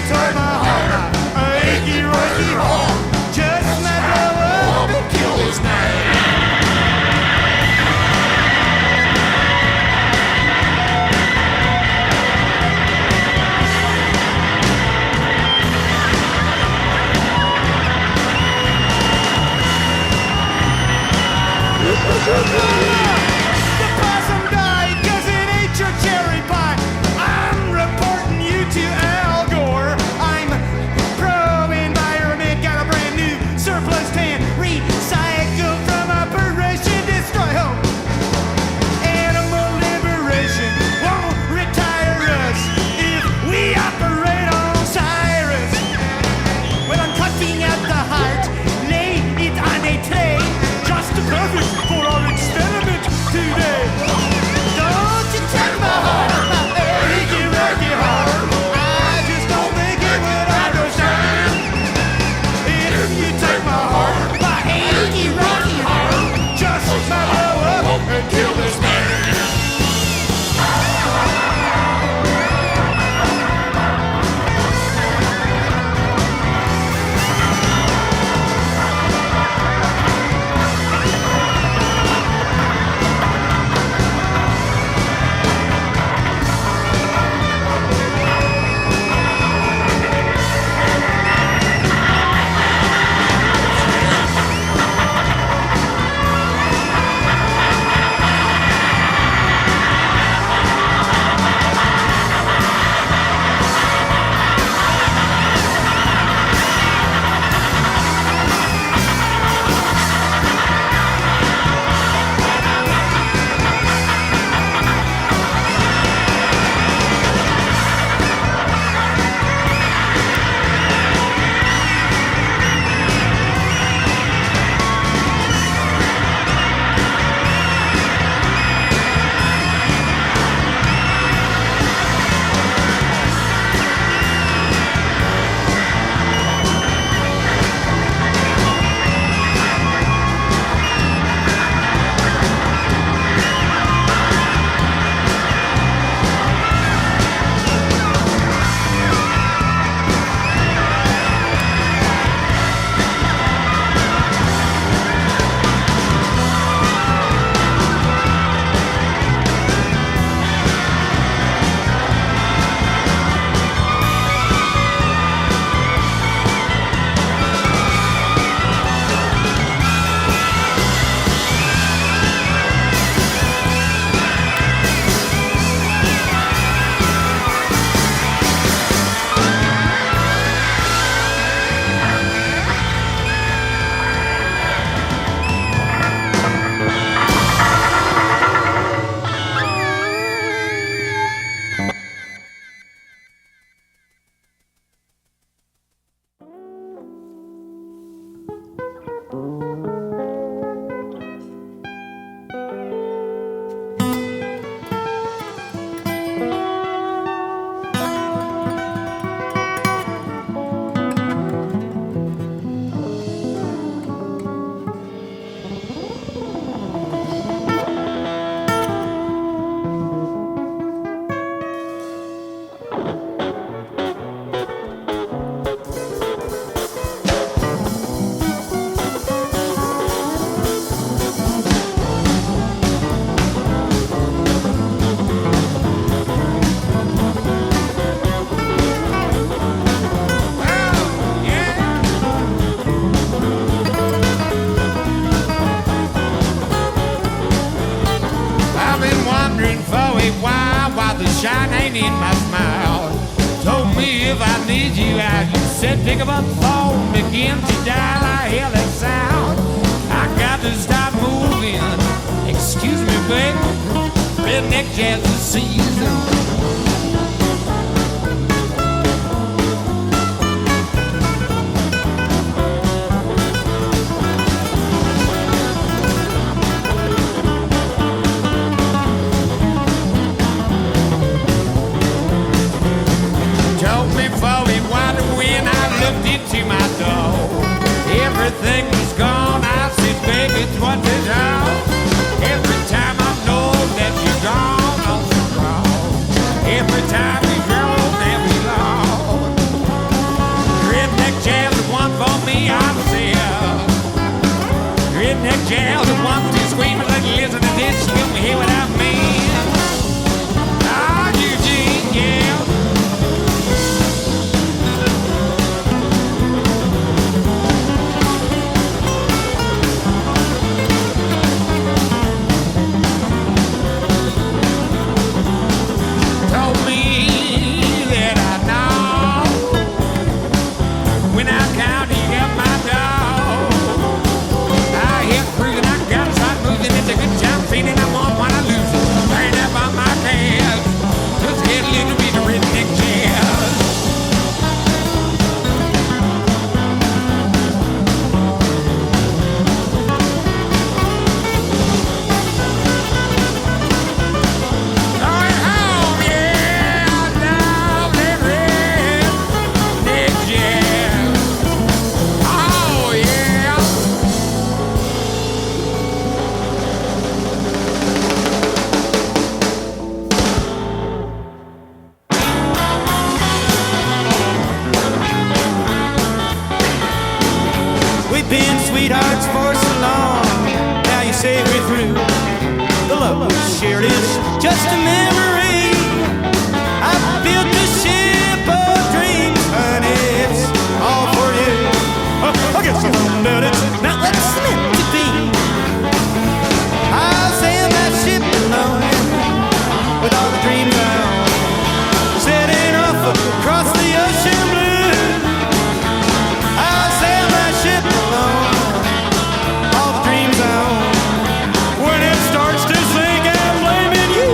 took my heart, my achy, rocky heart, just might blow up and kill this man. The possum died 'cause it ate your cherry pie. I'm reporting you to Al Gore. I'm pro-environment, got a brand new surplus tan, recycled from operation destroy hope. Animal liberation won't retire us if we operate on Cyrus. Well, I'm cutting out the heart, lay it on a tray, just perfect for our experiment today. Don't you take my heart, my achy, rocky heart. I just don't think it would understand. If you take my heart, my achy, rocky heart, just might blow up and kill this man. shine ain't in my smile. Told me if I need you out, you said pick up the phone, begin to dial. I hear that sound. I got to stop moving. Excuse me, baby. Redneck jazz is season. Into my door, everything was gone. I said, baby, what is wrong? Every time I know that you're gone, I'm so wrong. sweethearts for so long. Now you say we're through. The love we shared is just a memory. I built a ship of dreams, honey, it's all for you. I guess I'm about it. Now that's meant to be. I'll sail that ship alone with all the dreams I own, setting off across the ocean blue. I'll sail that ship alone, all the dreams I own. When it starts to sink, I'm blaming you.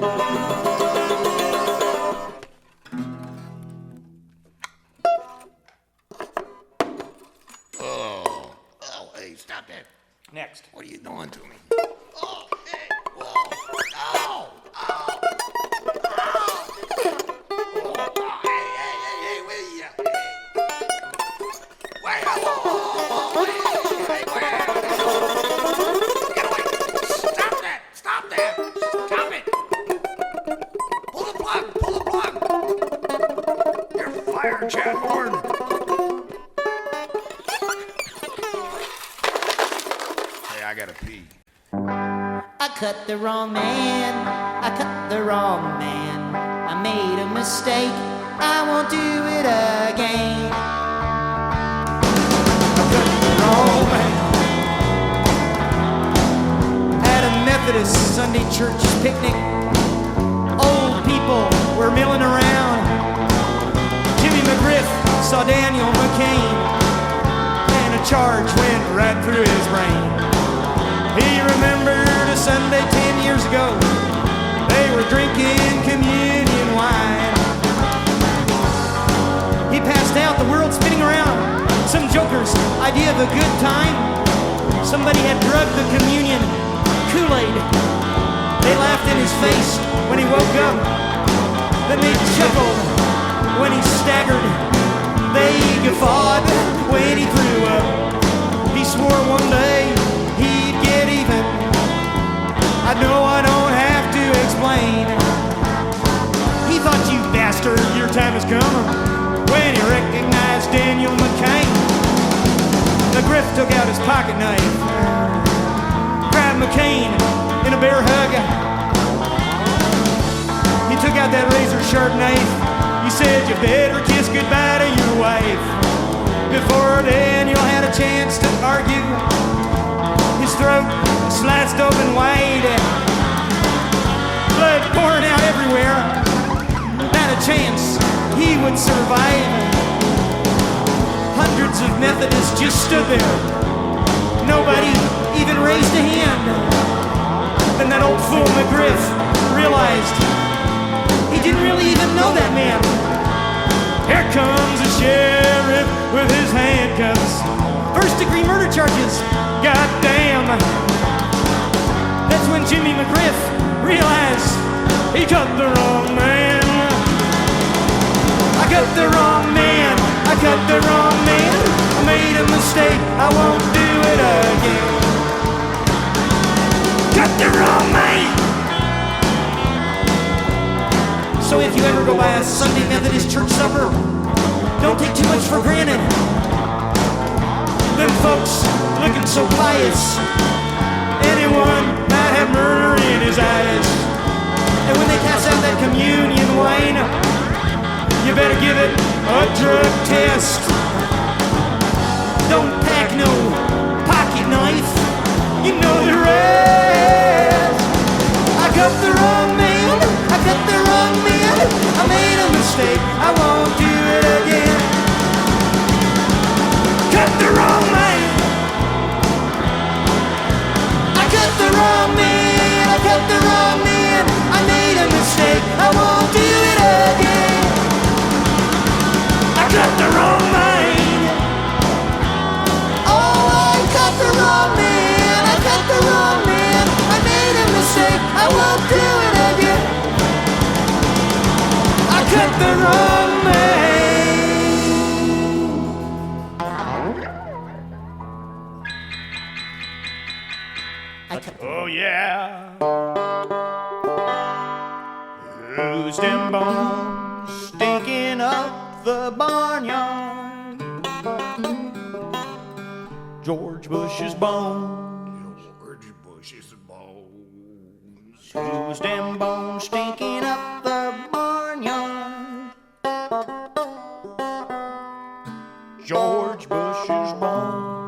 Oh, hey, stop that. Next. What are you doing to me? Oh, hey, whoa. Oh, oh. Hey, where you at? Wait, hey, get away. Stop that. Stop it. Pull the plug. You're fired, Chadbourne. Hey, I gotta pee. I cut the wrong man, I cut the wrong man. I made a mistake, I won't do it again. I cut the wrong man. At a Methodist Sunday church picnic, old people were milling around. Jimmy McGriff saw Daniel McCain, and a charge went right through his brain. He remembered a Sunday 10 years ago. They were drinking communion wine. He passed out, the world spinning around. Some joker's idea of a good time. Somebody had drugged the communion Kool-Aid. They laughed in his face when he woke up. Then they chuckled when he staggered. They guffawed when he threw up. He swore one day he'd get even. I know I don't have to explain. He thought, you bastard, your time has come, when he recognized Daniel McCain. McGriff took out his pocket knife, grabbed McCain in a bear hug. He took out that razor-sharp knife. He said, you better kiss goodbye to your wife. Before Daniel had a chance to argue, his throat sliced open wide, blood pouring out everywhere. Not a chance he would survive. Hundreds of Methodists just stood there. Nobody even raised a hand. Then that old fool McGriff realized he didn't really even know that man. Here comes the sheriff with his handcuffs. First-degree murder charges. Goddamn. That's when Jimmy McGriff realized he cut the wrong man. I cut the wrong man. I cut the wrong man. I made a mistake. I won't do it again. Cut the wrong man. So if you ever go by a Sunday Methodist church supper, don't take too much for granted. Them folks looking so pious, anyone might have murder in his eyes. And when they pass out that communion wine, you better give it a drug test. Don't pack no pocket knife, you know the rest. I cut the wrong man, I cut the wrong man. I made a mistake, I won't do it again. Cut the wrong man. I cut the wrong man. I cut the wrong man. I made a mistake. I won't do it again. I cut the wrong man. Oh, I cut the wrong man. I cut the wrong man. I made a mistake. I won't do it again. I cut the wrong man. Oh yeah. Who's them bones stinking up the barnyard? George Bush's bones. George Bush's bones. Who's them bones stinking up the barnyard? George Bush's bones.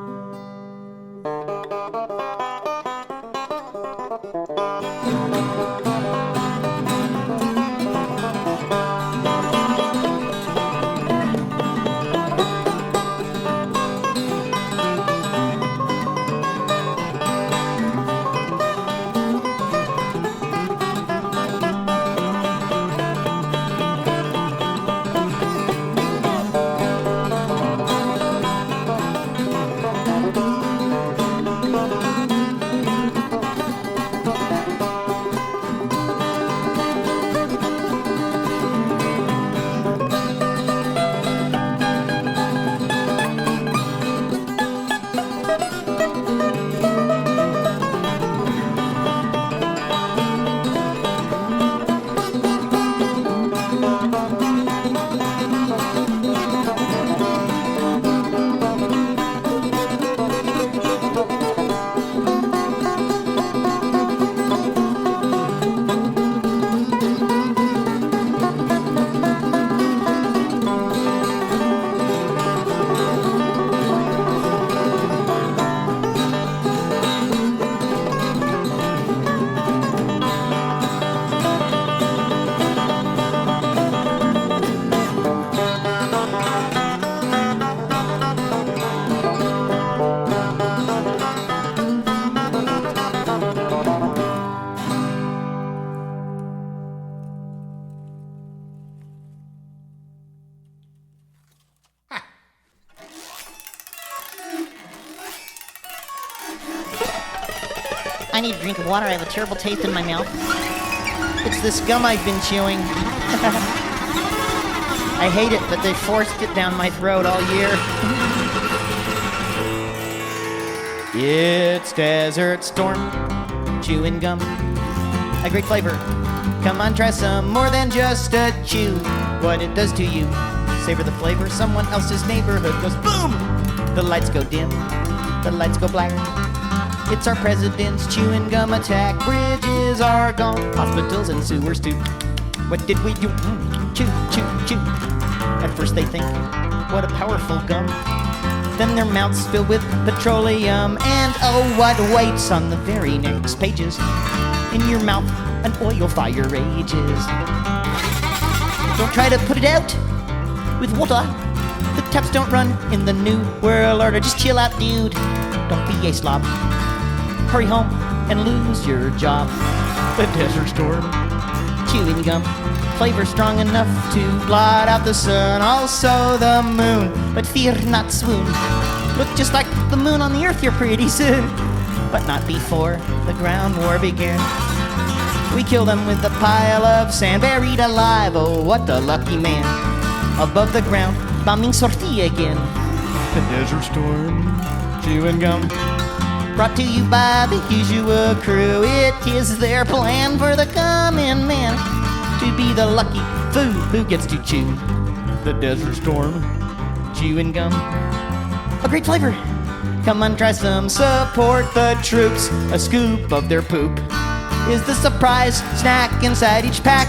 I need a drink of water. I have a terrible taste in my mouth. It's this gum I've been chewing. I hate it, but they forced it down my throat all year. It's Desert Storm, chewing gum, a great flavor. Come on, try some more than just a chew. What it does to you, savor the flavor. Someone else's neighborhood goes boom. The lights go dim, the lights go black. It's our president's chewing gum attack. Bridges are gone, hospitals and sewers too. What did we do? Chew, chew, chew. At first they think, what a powerful gum. Then their mouths fill with petroleum. And oh, what waits on the very next pages? In your mouth, an oil fire rages. Don't try to put it out with water. The taps don't run in the new world order. Just chill out, dude. Don't be a slob. Hurry home and lose your job. The Desert Storm, chewing gum, flavor strong enough to blot out the sun. Also the moon, but fear not swoon. Look just like the moon on the earth here pretty soon. But not before the ground war began. We killed them with a pile of sand, buried alive. Oh, what a lucky man. Above the ground, bombing sortie again. The Desert Storm, chewing gum, brought to you by the usual crew. It is their plan for the coming man to be the lucky fool who gets to chew. The Desert Storm, chewing gum, a great flavor. Come on, try some, support the troops. A scoop of their poop is the surprise snack inside each pack.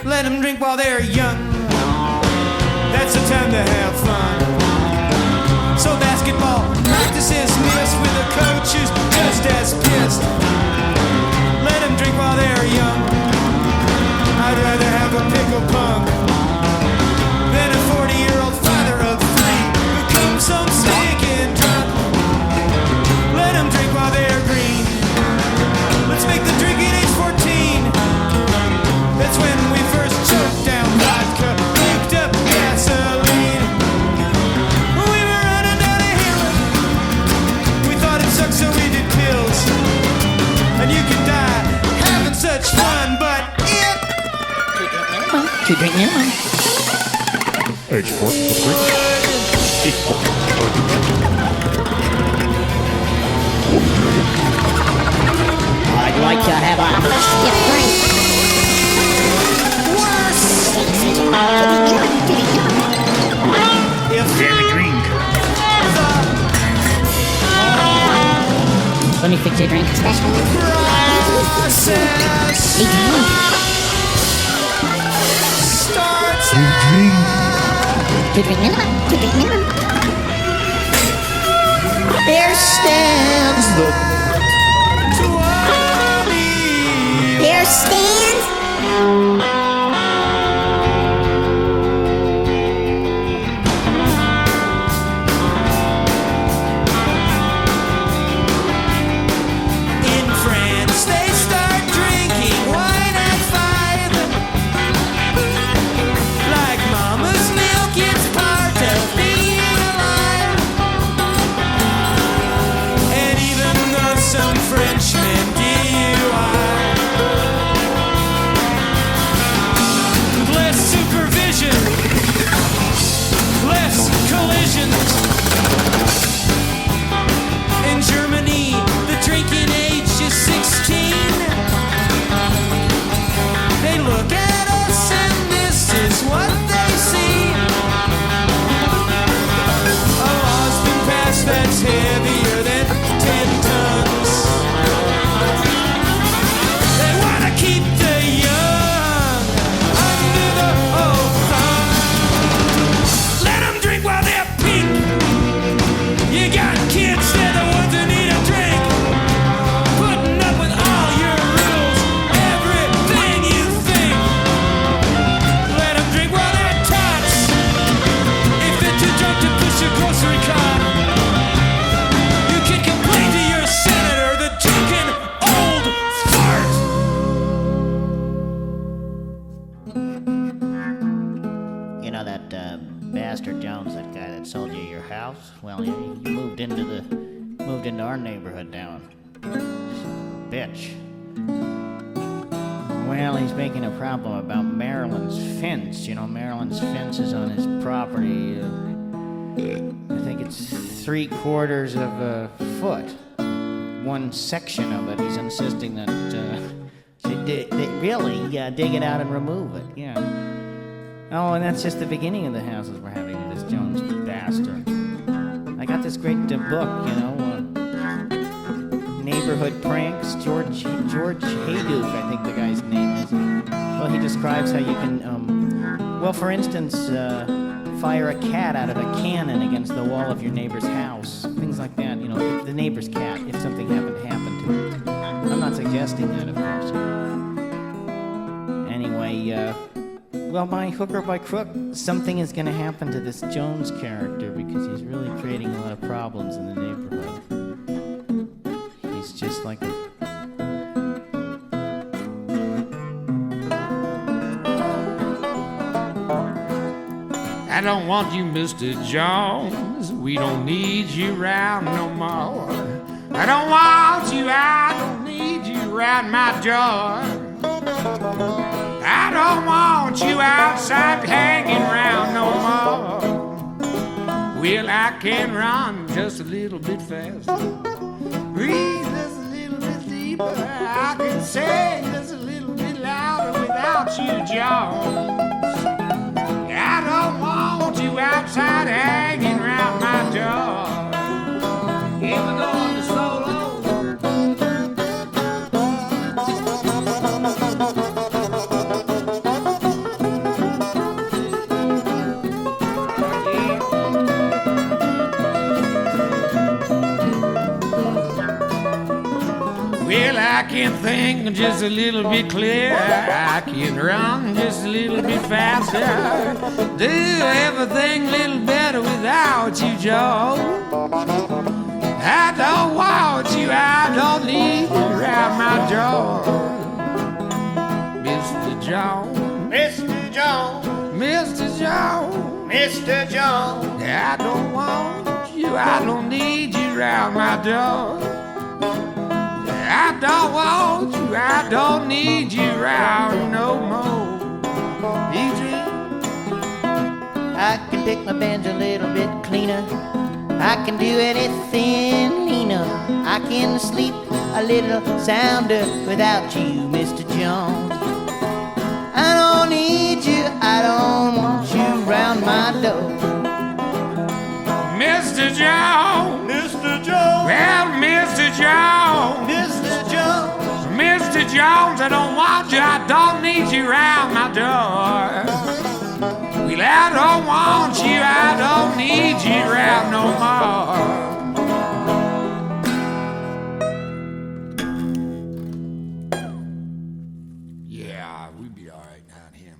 Let them drink while they're young. That's the time to have fun. So basketball practice is missed with a coach who's just as pissed. Let them drink while they're young. I'd rather have a pickle punk than a 40-year-old father of three who comes home stinking drunk. Let them drink while they're green. Let's make the drinking age 14. That's when we first choked down vodka, picked up gasoline. We were running down a hill. We thought it sucked, so we did pills. And you can die having such fun, but it... To drink minimum. I'd like to have a stiff drink. Let me fix your drink. To drink minimum. To drink minimum. There stands the... There stands. In France, they start drinking wine at 5. Like mama's milk, it's part of being alive. And even though house? Well, he moved into our neighborhood down. Bitch. Well, he's making a problem about Marilyn's fence. You know, Marilyn's fence is on his property. I think it's 3/4 of a foot. One section of it. He's insisting that they really dig it out and remove it. Yeah. Oh, and that's just the beginning of the houses we're having with this Jones bastard. I got this great book, you know, Neighborhood Pranks. George Hayduke, I think the guy's name is. Well, he describes how you can, for instance, fire a cat out of a cannon against the wall of your neighbor's house. Things like that, you know, the neighbor's cat, if something happened to happen to it. I'm not suggesting that, of course. Anyway, by hook or by crook, something is going to happen to this Jones character because he's really creating a lot of problems in the neighborhood. He's just like a... I don't want you, Mr. Jones. We don't need you round no more. I don't want you, I don't need you round my door. I don't want you outside hanging round no more. Well, I can run just a little bit faster, breathe just a little bit deeper. I can sing just a little bit louder without you, Jones. I don't want you outside hanging round my door. Even though I'm solo. Well, I can think just a little bit clearer. I can run just a little bit faster. Do everything a little better without you, Joe. I don't want you, I don't need you around my door. Mr. Jones, Mr. Jones, Mr. Jones, Mr. Jones. I don't want you, I don't need you around my door. I don't want you, I don't need you around no more. Eugene, I can pick my banjo a little bit cleaner. I can do anything leaner. I can sleep a little sounder without you, Mr. Jones. I don't need you, I don't want you round my door. Mr. Jones, Mr. Jones, well, Mr. Jones, Mr. Jones. Mr. Jones, I don't want you, I don't need you around my door. Well, I don't want you, I don't need you around no more. Yeah, we'd be all right without him.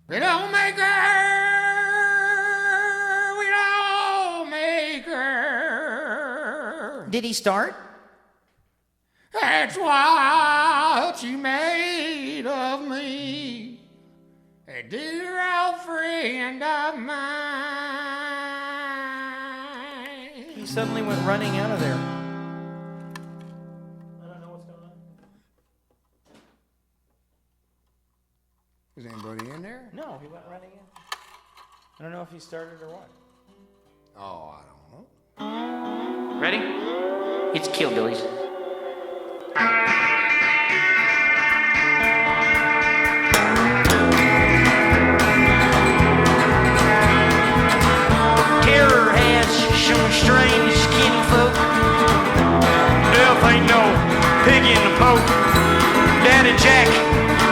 We don't make her. Did he start? That's what you made of me, a dear old friend of mine. He suddenly went running out of there. I don't know what's going on. Is anybody in there? No, he went running in. I don't know if he started or what. Oh, I don't know. Ready? It's Killbillies. Terror has shown strange kinfolk. Death ain't no pig in the poke. Daddy Jack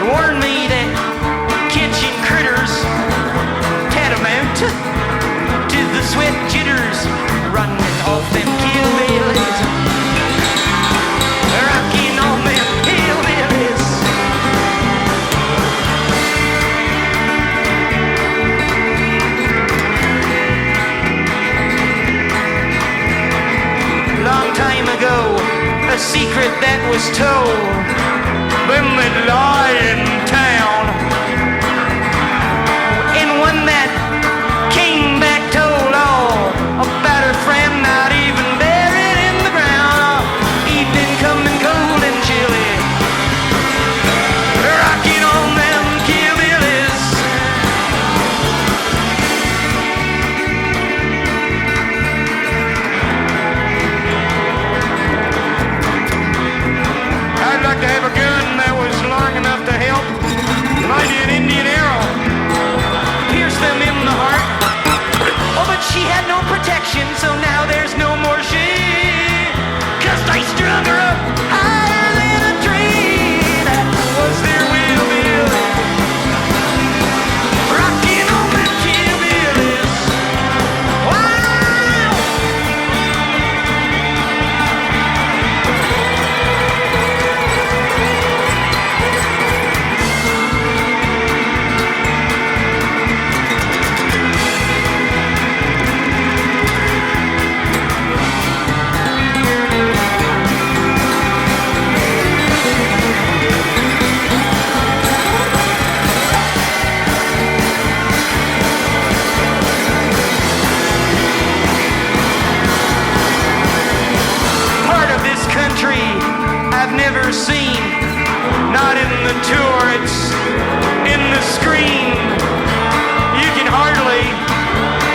warned me that kitchen critters tantamount to the sweat jitters running off them killbillies. Rocking on them hillbillies. Long time ago, a secret that was told. Them that lie in town, and one that came back to the turrets, in the screen. You can hardly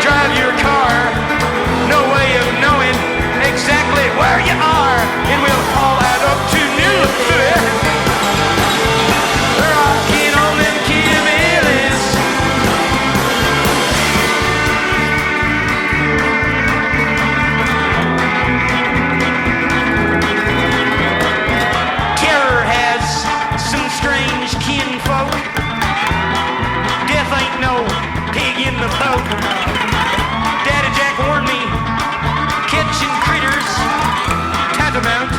drive your car. No way of knowing exactly where you are. And we'll all add up to new. Rocking on them Kimberlys. Terror has some strange kinfolk. Death ain't no pig in the poke. Daddy Jack warned me, catching critters tantamount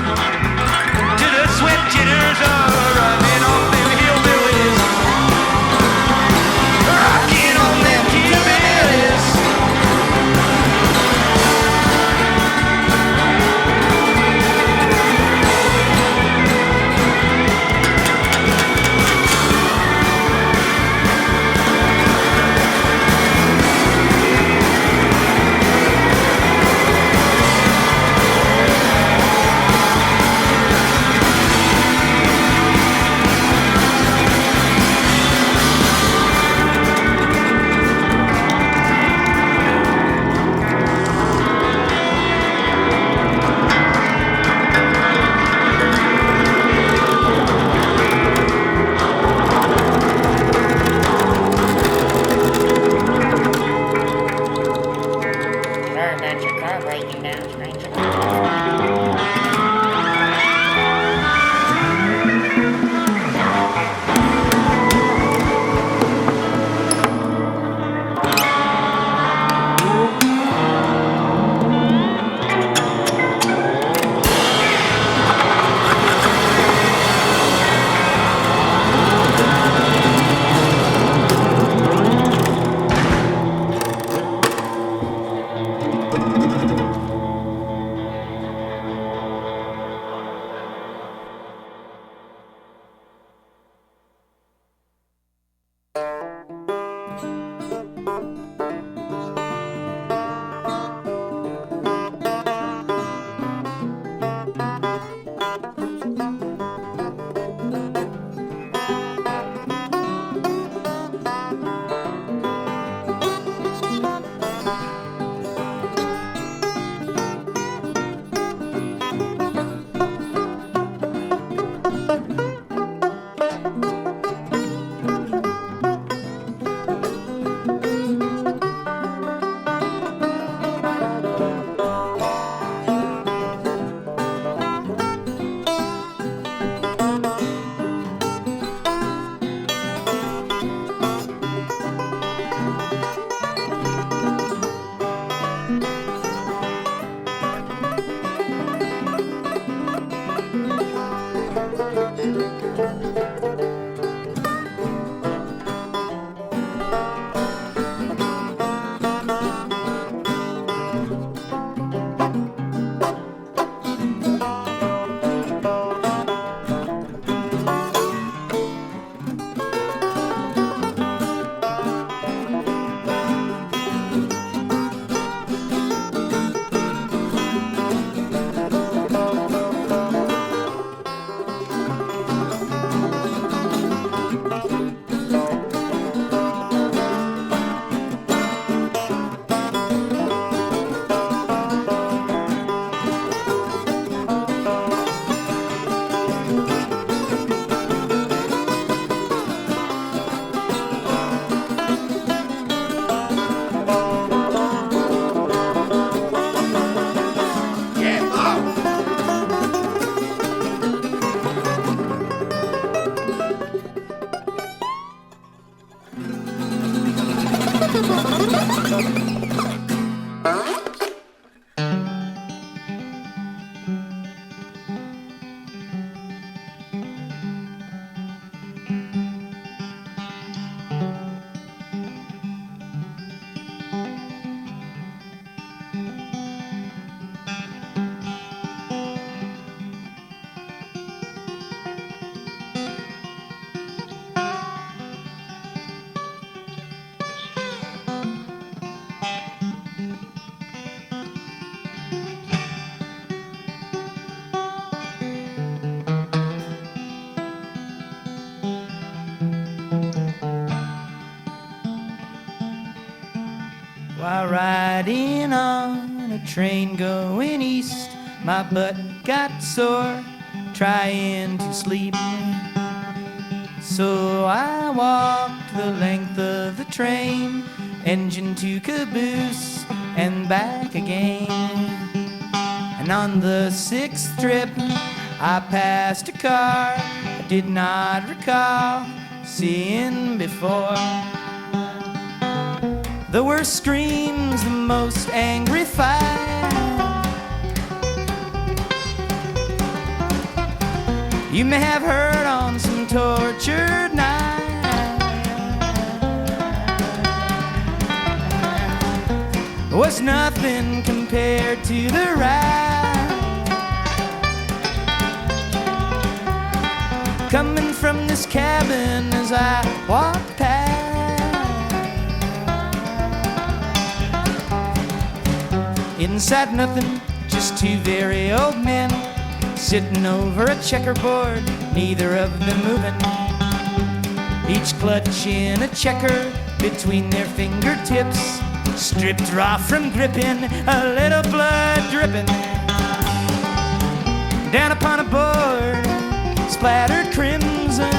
to the sweat jitters of running off them hillbillies. Rocking on them Kimberlys. Sorry about your car breaking down, stranger. While riding on a train going east, my butt got sore trying to sleep. So I walked the length of the train, engine to caboose and back again. And on the 6th trip I passed a car I did not recall seeing before. The worst screams, the most angry fight. You may have heard on some tortured night. Was nothing compared to the ride. Coming from this cabin as I walked past. Inside nothing, just two very old men sitting over a checkerboard, neither of them moving. Each clutching a checker between their fingertips, stripped raw from gripping, a little blood dripping. Down upon a board, splattered crimson,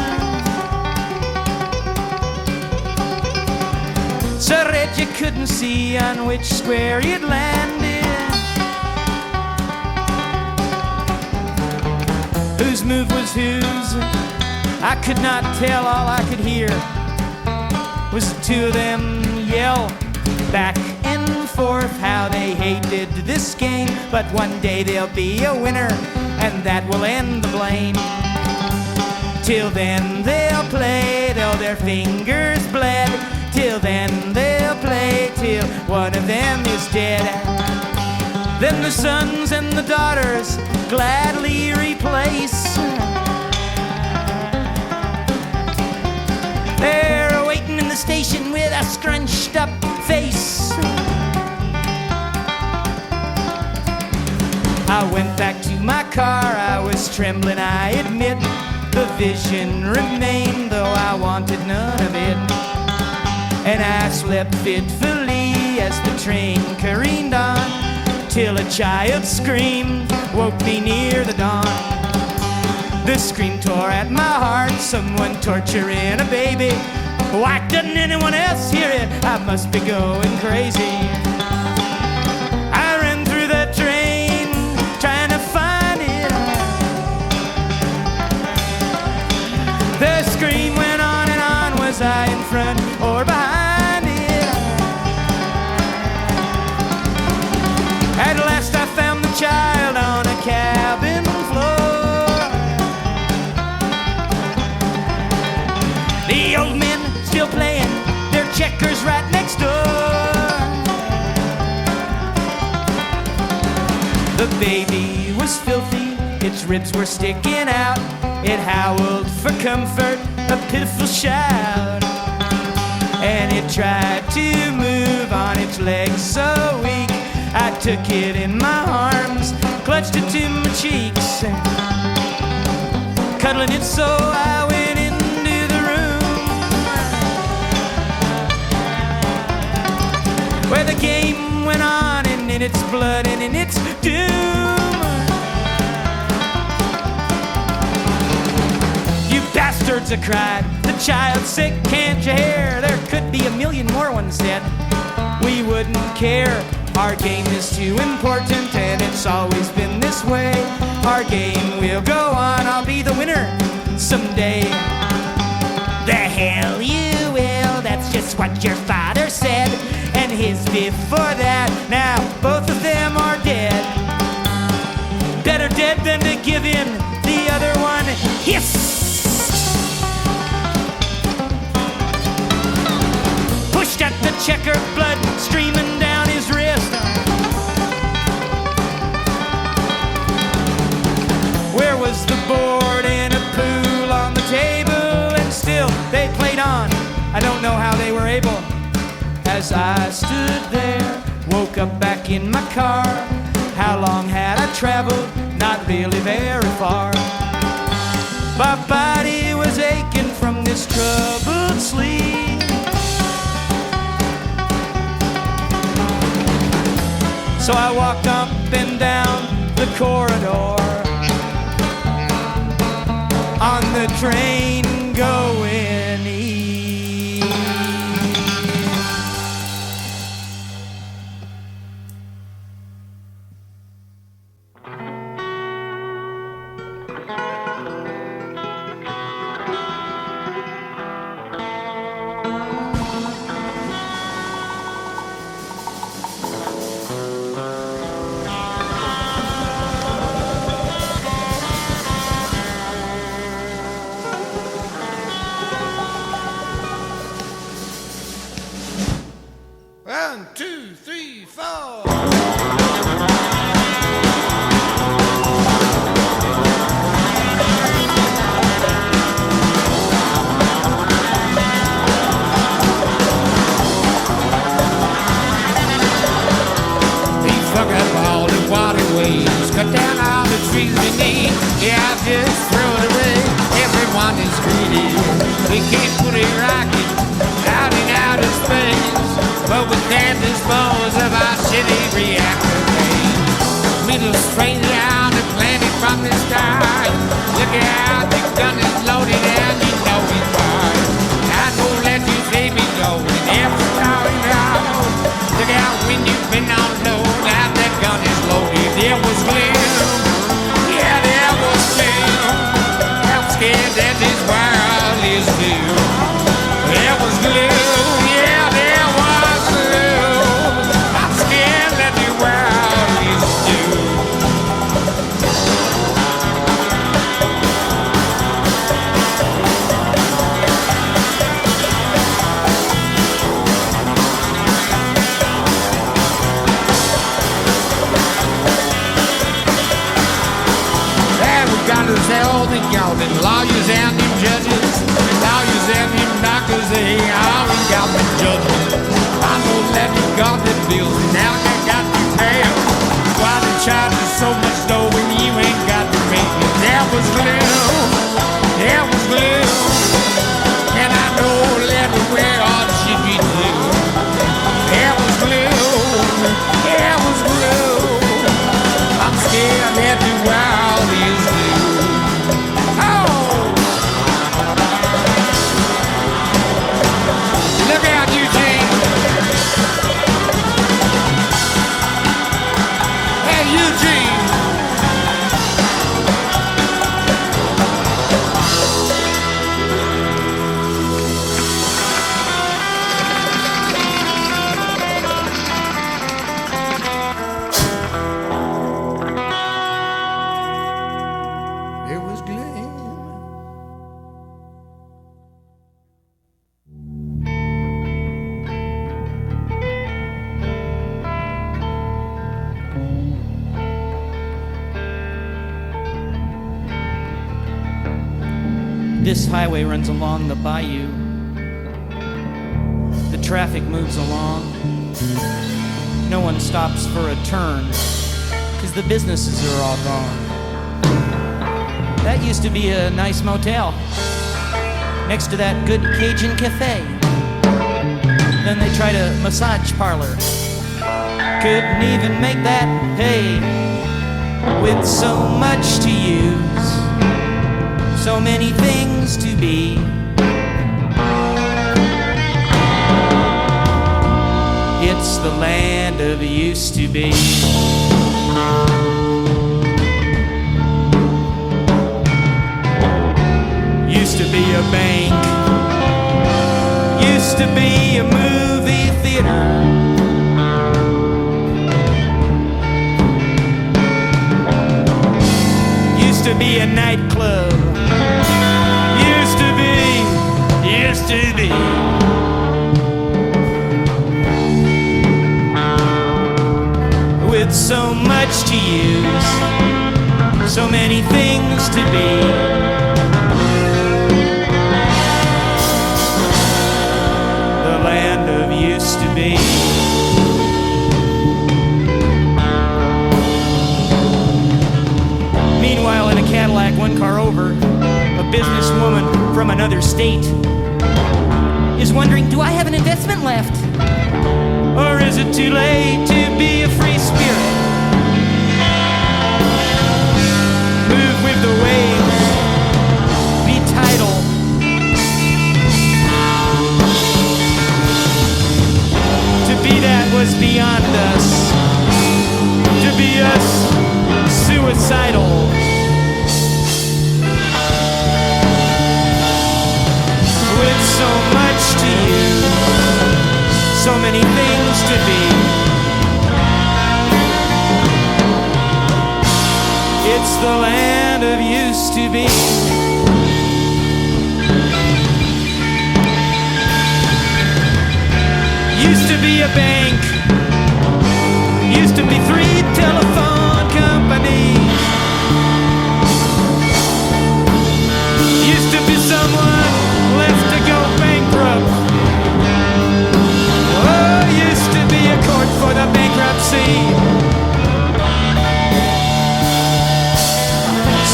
so red you couldn't see on which square you'd landed. Whose move was whose, I could not tell. All I could hear was the two of them yell back and forth how they hated this game. But one day there'll be a winner, and that will end the blame. Till then they'll play till their fingers bled. Till then they'll play till one of them is dead. Then the sons and the daughters gladly replace. They're waiting in the station with a scrunched up face. I went back to my car, I was trembling, I admit. The vision remained, though I wanted none of it. And I slept fitfully as the train careened on, till a child's scream woke me near the dawn. The scream tore at my heart, someone torturing a baby. Why doesn't anyone else hear it? I must be going crazy. I ran through the train, trying to find it. The scream went on and on. Was I in front or behind it? At last I found the child on a cabin floor. The old men still playing their checkers right next door. The baby was filthy, its ribs were sticking out. It howled for comfort, a pitiful shout. And it tried to move on its legs so weak. I took it in my arms, clutched it to my cheeks. Cuddling it so I went into the room where the game went on, and in its blood and in its doom. You bastards, I cried, the child's sick, can't you hear? There could be a million more ones dead. We wouldn't care. Our game is too important, and it's always been this way. Our game will go on, I'll be the winner someday. The hell you will, that's just what your father said. And his before that, now both of them are dead. Better dead than to give in, the other one hiss. Pushed at the checker, blood streaming down his wrist. Where was the board and a pool on the table? And still they played on. I don't know how they were able. As I stood there, woke up back in my car. How long had I traveled? Not really very far. My body was aching from this troubled sleep. So I walked up and down the corridor on the train going east. One, two, three, four. Fuck up all the waterways, cut down all the trees we need. Yeah, I just throw it away. Everyone is greedy. We can't put a rocket out in outer space, but we can't dispose of our shitty reactor range. Middle straight down the planet from the sky. Look out, the gun is loaded and you know it's hard. I won't let you baby go in every story now. Look out when you've been on low. Now that gun is loaded. There was Glim. Yeah, there was Glim. I'm scared that this world is blue. There was Glim. Yeah, there was Glim. I'm scared that the world is blue. All the golden lawyers and them judges, lawyers and them doctors, they always got me judging. I know that you got the bills, and now you got to pay 'em. Why they charge you so much dough when you ain't got to make it? There was Glim, there was Glim, and I know that where all should be too. There was Glim, there was Glim. I'm scared that the world is blue. Look out, Eugene. Hey, Eugene. It was Glenn. This highway runs along the bayou. The traffic moves along. No one stops for a turn, 'cause the businesses are all gone. That used to be a nice motel, next to that good Cajun cafe. Then they tried a massage parlor. Couldn't even make that pay, with so much to use, so many things to be. It's the land of used to be. Used to be a bank, used to be a movie theater, used to be a nightclub, used to be. With so much to use, so many things to be. The land of used to be. Meanwhile, in a Cadillac, one car over, a businesswoman from another state is wondering, do I have an investment left? Or is it too late to be a free spirit? Move with the waves, be tidal. To be that was beyond us. To be us, suicidal. With so much to use, so many things to be. It's the land of used to be. Used to be a bank. Used to be 3 telephone companies. Used to be someone left to go bankrupt. Oh, used to be a court for the bankruptcy.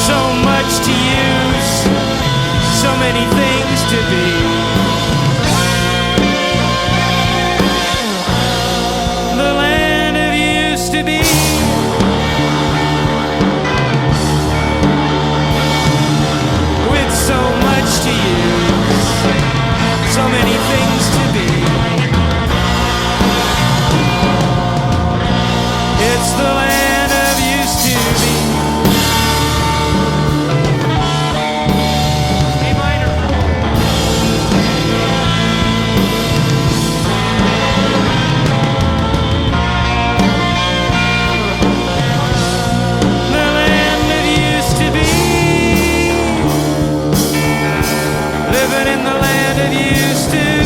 So much to use, so many things to be. The land of used to be. With so much to use, so many things to be. It's the land of used to be. A minor. The land of used to be. Living in the land of used to